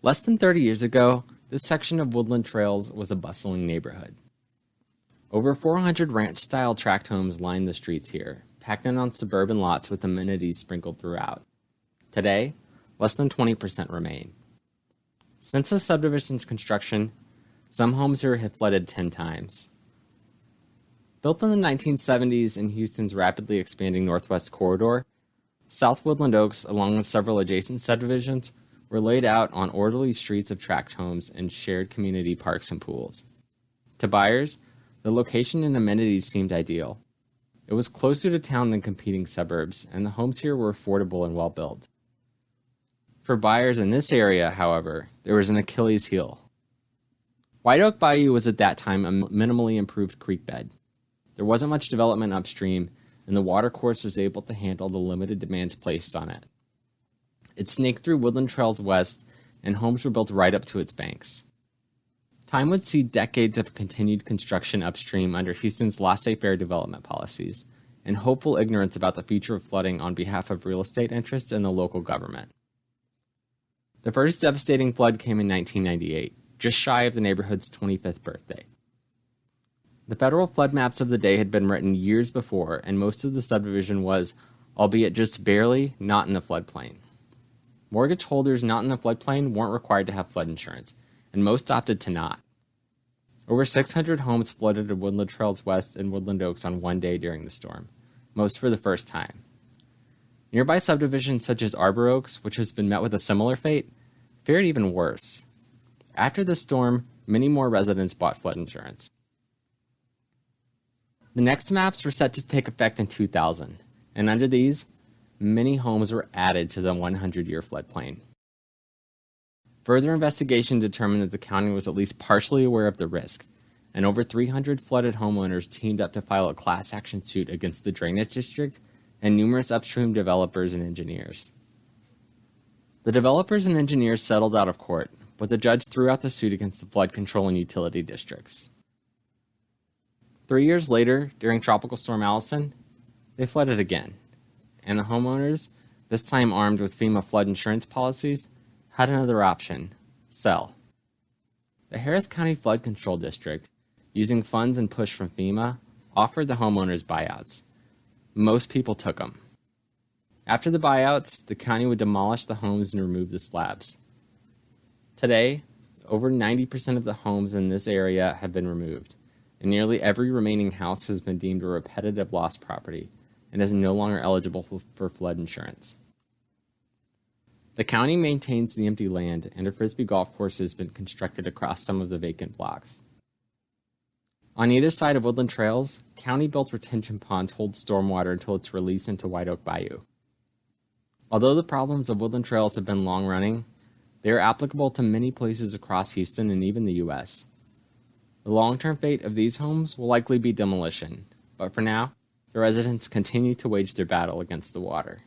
Less than 30 years ago, this section of Woodland Trails was a bustling neighborhood. Over 400 ranch-style tract homes lined the streets here, packed in on suburban lots with amenities sprinkled throughout. Today, less than 20% remain. Since the subdivision's construction, some homes here have flooded 10 times. Built in the 1970s in Houston's rapidly expanding Northwest Corridor, South Woodland Oaks, along with several adjacent subdivisions, were laid out on orderly streets of tract homes and shared community parks and pools. To buyers, the location and amenities seemed ideal. It was closer to town than competing suburbs, and the homes here were affordable and well-built. For buyers in this area, however, there was an Achilles heel. White Oak Bayou was at that time a minimally improved creek bed. There wasn't much development upstream, and the watercourse was able to handle the limited demands placed on it. It snaked through Woodland Trails west, and homes were built right up to its banks. Time would see decades of continued construction upstream under Houston's laissez-faire development policies, and hopeful ignorance about the future of flooding on behalf of real estate interests and the local government. The first devastating flood came in 1998, just shy of the neighborhood's 25th birthday. The federal flood maps of the day had been written years before, and most of the subdivision was, albeit just barely, not in the floodplain. Mortgage holders not in the floodplain weren't required to have flood insurance, and most opted to not. Over 600 homes flooded at Woodland Trails West and Woodland Oaks on one day during the storm, most for the first time. Nearby subdivisions such as Arbor Oaks, which has been met with a similar fate, fared even worse. After the storm, many more residents bought flood insurance. The next maps were set to take effect in 2000, and under these, many homes were added to the 100-year floodplain. Further investigation determined that the county was at least partially aware of the risk, and over 300 flooded homeowners teamed up to file a class action suit against the drainage district and numerous upstream developers and engineers. The developers and engineers settled out of court, but the judge threw out the suit against the flood control and utility districts. 3 years later, during Tropical Storm Allison, they flooded again, and the homeowners, this time armed with FEMA flood insurance policies, had another option: sell. The Harris County Flood Control District, using funds and push from FEMA, offered the homeowners buyouts. Most people took them. After the buyouts, the county would demolish the homes and remove the slabs. Today, over 90% of the homes in this area have been removed, and nearly every remaining house has been deemed a repetitive loss property and is no longer eligible for flood insurance. The county maintains the empty land, and a frisbee golf course has been constructed across some of the vacant blocks. On either side of Woodland Trails, county-built retention ponds hold stormwater until its release into White Oak Bayou. Although the problems of Woodland Trails have been long-running, they are applicable to many places across Houston and even the U.S. The long-term fate of these homes will likely be demolition, but for now, the residents continue to wage their battle against the water.